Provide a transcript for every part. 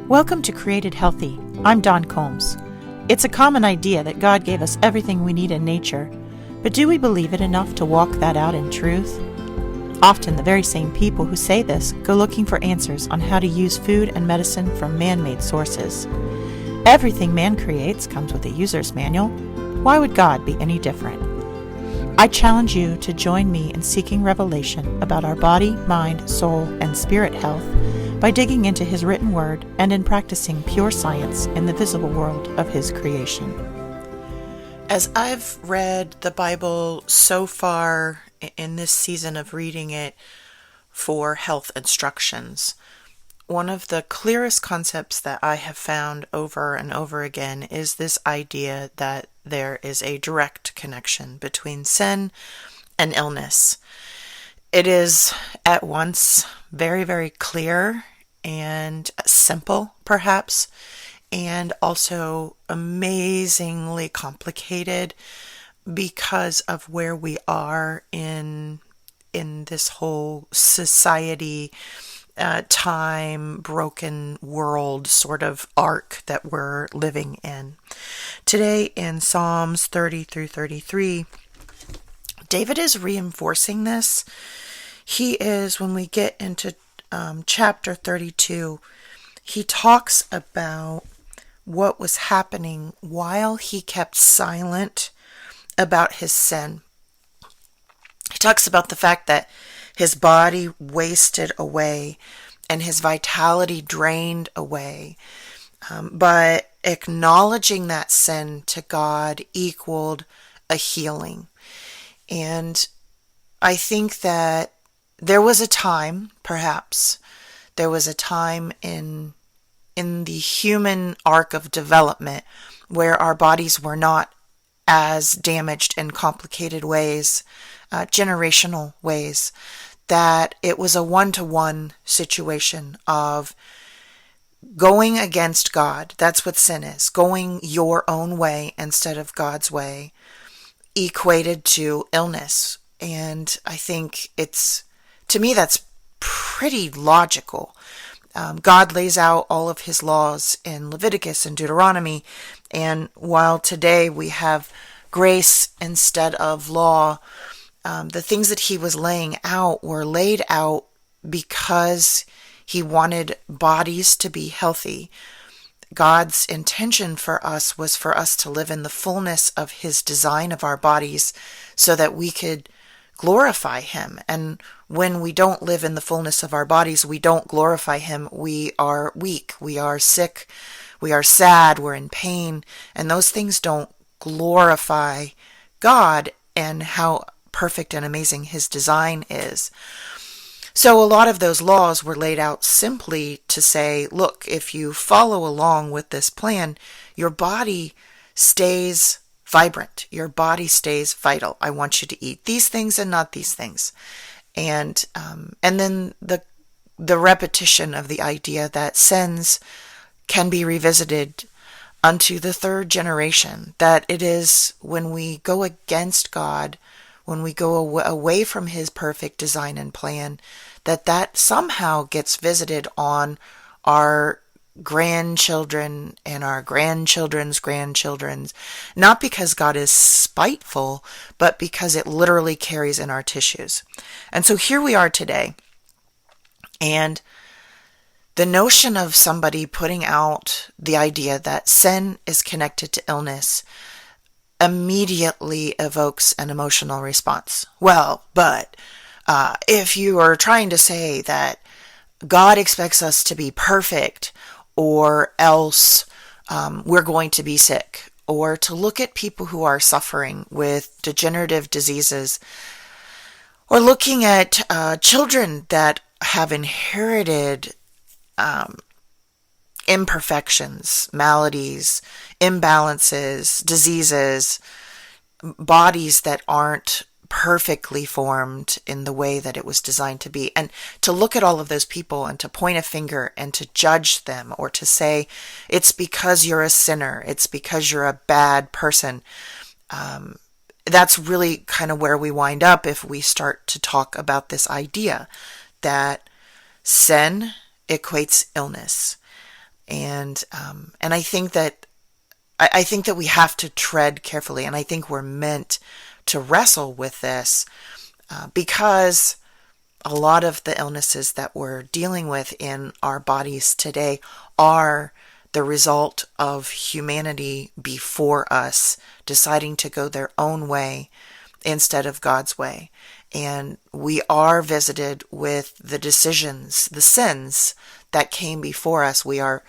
Welcome to Created Healthy. I'm Dawn Combs. It's a common idea that God gave us everything we need in nature, but do we believe it enough to walk that out in truth? Often the very same people who say this go looking for answers on how to use food and medicine from man-made sources. Everything man creates comes with a user's manual. Why would God be any different? I challenge you to join me in seeking revelation about our body, mind, soul, and spirit health by digging into His written word and in practicing pure science in the visible world of His creation. As I've read the Bible so far in this season of reading it for health instructions, one of the clearest concepts that I have found over and over again is this idea that there is a direct connection between sin and illness. It is at once very, very clear and simple, perhaps, and also amazingly complicated because of where we are in this whole society, time, broken world sort of arc that we're living in. Today in Psalms 30 through 33, David is reinforcing this. He is, when we get into chapter 32, he talks about what was happening while he kept silent about his sin. He talks about the fact that his body wasted away and his vitality drained away. But acknowledging that sin to God equaled a healing. And I think that there was a time, perhaps, there was a time in the human arc of development where our bodies were not as damaged in complicated ways, generational ways, that it was a one-to-one situation of going against God. That's what sin is. Going your own way instead of God's way equated to illness. And I think to me, that's pretty logical. God lays out all of His laws in Leviticus and Deuteronomy. And while today we have grace instead of law, the things that He was laying out were laid out because He wanted bodies to be healthy. God's intention for us was for us to live in the fullness of His design of our bodies so that we could glorify Him. And when we don't live in the fullness of our bodies, we don't glorify Him. We are weak, we are sick, we are sad, we're in pain, and those things don't glorify God and how perfect and amazing His design is. So a lot of those laws were laid out simply to say, look, if you follow along with this plan, your body stays vibrant. Your body stays vital. I want you to eat these things and not these things. And then the repetition of the idea that sins can be revisited unto the third generation, that it is when we go against God, when we go away from His perfect design and plan, that somehow gets visited on our grandchildren and our grandchildren's grandchildren's, not because God is spiteful, but because it literally carries in our tissues. And so here we are today, and the notion of somebody putting out the idea that sin is connected to illness immediately evokes an emotional response. Well, but if you are trying to say that God expects us to be perfect, or else we're going to be sick, or to look at people who are suffering with degenerative diseases, or looking at children that have inherited imperfections, maladies, imbalances, diseases, bodies that aren't perfectly formed in the way that it was designed to be. And to look at all of those people and to point a finger and to judge them, or to say, it's because you're a sinner, it's because you're a bad person. That's really kind of where we wind up if we start to talk about this idea that sin equates illness. And I think that I think that we have to tread carefully, and I think we're meant to wrestle with this because a lot of the illnesses that we're dealing with in our bodies today are the result of humanity before us deciding to go their own way instead of God's way. And we are visited with the decisions, the sins that came before us. We are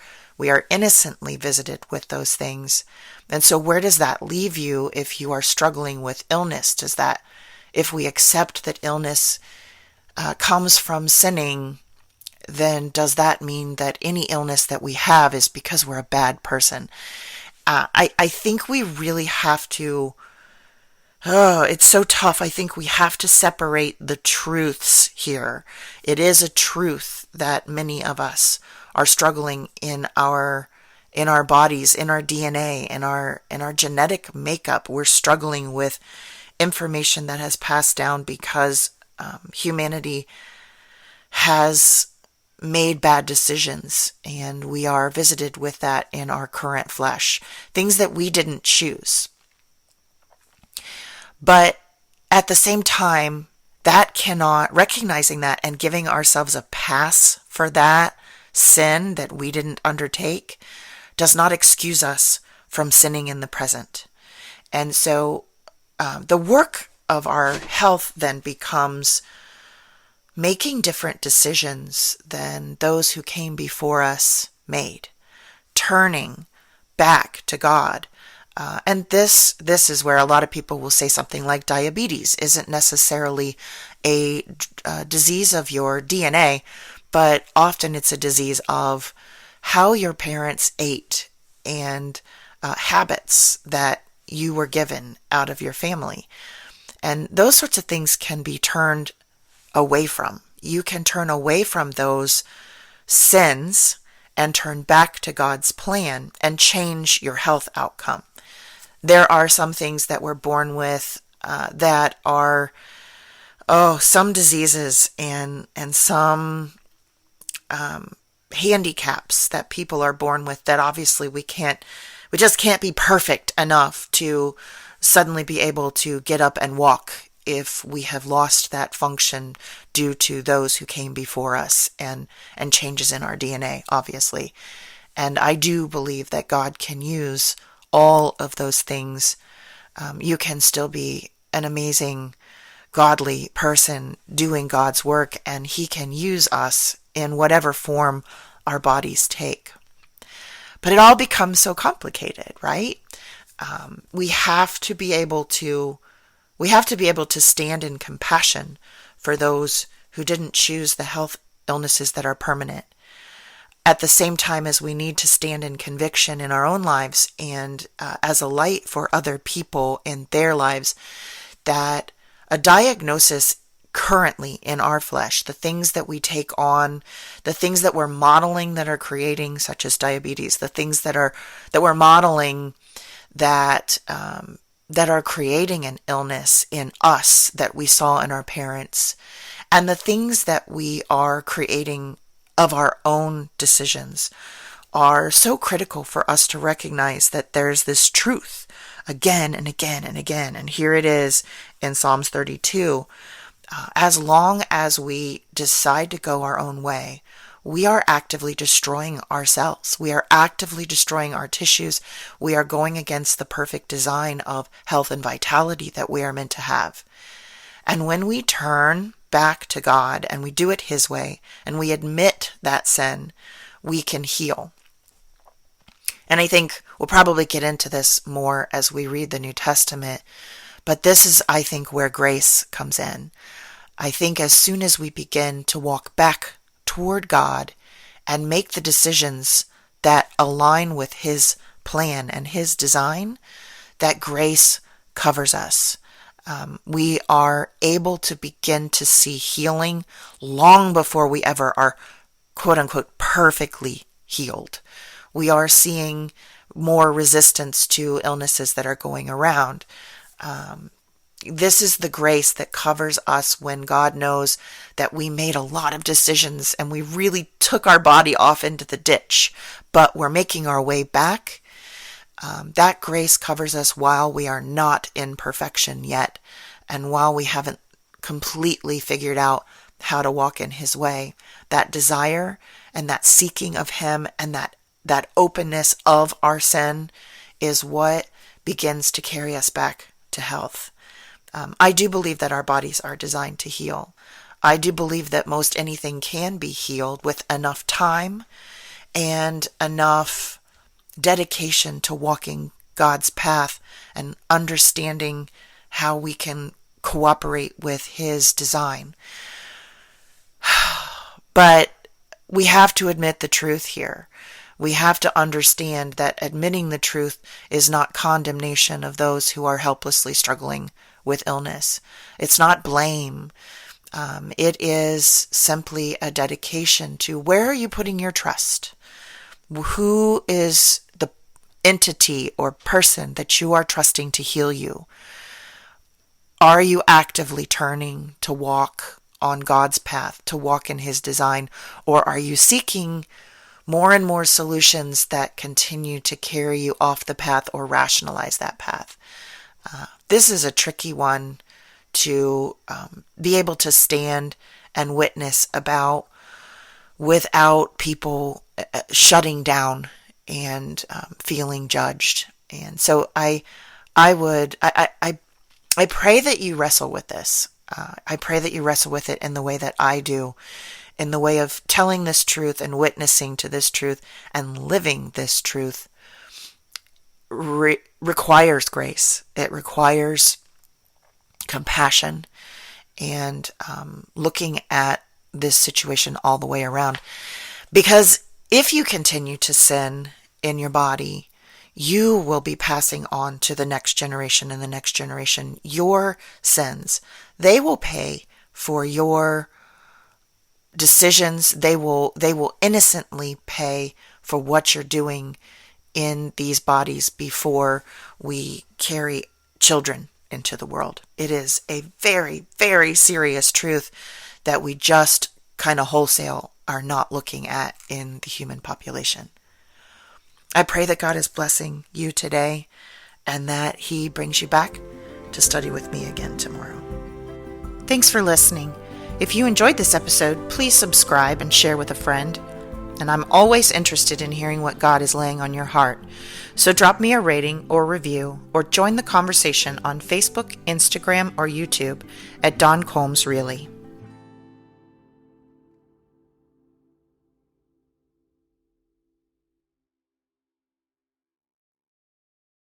innocently visited with those things. And so where does that leave you if you are struggling with illness? Does that, if we accept that illness comes from sinning, then does that mean that any illness that we have is because we're a bad person? I think we really have to, it's so tough. I think we have to separate the truths here. It is a truth that many of us are struggling in our bodies, in our DNA, in our genetic makeup. We're struggling with information that has passed down because humanity has made bad decisions, and we are visited with that in our current flesh. Things that we didn't choose. But at the same time, recognizing that and giving ourselves a pass for that sin that we didn't undertake does not excuse us from sinning in the present. And so the work of our health then becomes making different decisions than those who came before us made, turning back to God. And this is where a lot of people will say something like diabetes isn't necessarily a disease of your DNA, but often it's a disease of how your parents ate and habits that you were given out of your family. And those sorts of things can be turned away from. You can turn away from those sins and turn back to God's plan and change your health outcome. There are some things that we're born with that are, some diseases and some handicaps that people are born with that obviously we just can't be perfect enough to suddenly be able to get up and walk if we have lost that function due to those who came before us and changes in our DNA, obviously. And I do believe that God can use all of those things. You can still be an amazing, godly person doing God's work, and He can use us in whatever form our bodies take. But it all becomes so complicated, right? We have to be able to stand in compassion for those who didn't choose the health illnesses that are permanent, at the same time as we need to stand in conviction in our own lives and as a light for other people in their lives, that a diagnosis currently in our flesh, the things that we take on, the things that we're modeling that are creating, such as diabetes, the things that we're modeling that are creating an illness in us that we saw in our parents, and the things that we are creating of our own decisions are so critical for us to recognize that there's this truth again and again and again. And here it is in Psalms 32. As long as we decide to go our own way, we are actively destroying ourselves. We are actively destroying our tissues. We are going against the perfect design of health and vitality that we are meant to have. And when we turn back to God and we do it His way and we admit that sin, we can heal. And I think we'll probably get into this more as we read the New Testament, but this is, I think, where grace comes in. I think as soon as we begin to walk back toward God and make the decisions that align with His plan and His design, that grace covers us. We are able to begin to see healing long before we ever are, quote unquote, perfectly healed. We are seeing more resistance to illnesses that are going around. This is the grace that covers us when God knows that we made a lot of decisions and we really took our body off into the ditch, but we're making our way back. That grace covers us while we are not in perfection yet, and while we haven't completely figured out how to walk in His way. That desire and that seeking of Him and that openness of our sin is what begins to carry us back to health. I do believe that our bodies are designed to heal. I do believe that most anything can be healed with enough time and enough dedication to walking God's path and understanding how we can cooperate with His design. But we have to admit the truth here. We have to understand that admitting the truth is not condemnation of those who are helplessly struggling with illness. It's not blame. It is simply a dedication to where are you putting your trust? Who is the entity or person that you are trusting to heal you? Are you actively turning to walk on God's path, to walk in His design? Or are you seeking more and more solutions that continue to carry you off the path or rationalize that path? This is a tricky one to be able to stand and witness about without people shutting down and feeling judged. And so I pray that you wrestle with this. I pray that you wrestle with it in the way that I do, in the way of telling this truth and witnessing to this truth and living this truth. Requires grace. It requires compassion and looking at this situation all the way around. Because if you continue to sin in your body, you will be passing on to the next generation and the next generation your sins. They will pay for your decisions. They will innocently pay for what you're doing in these bodies before we carry children into the world. It is a very, very serious truth that we just kind of wholesale are not looking at in the human population. I pray that God is blessing you today and that He brings you back to study with me again tomorrow. Thanks for listening. If you enjoyed this episode, please subscribe and share with a friend. And I'm always interested in hearing what God is laying on your heart. So drop me a rating or review or join the conversation on Facebook, Instagram, or YouTube at Dawn Combs Really.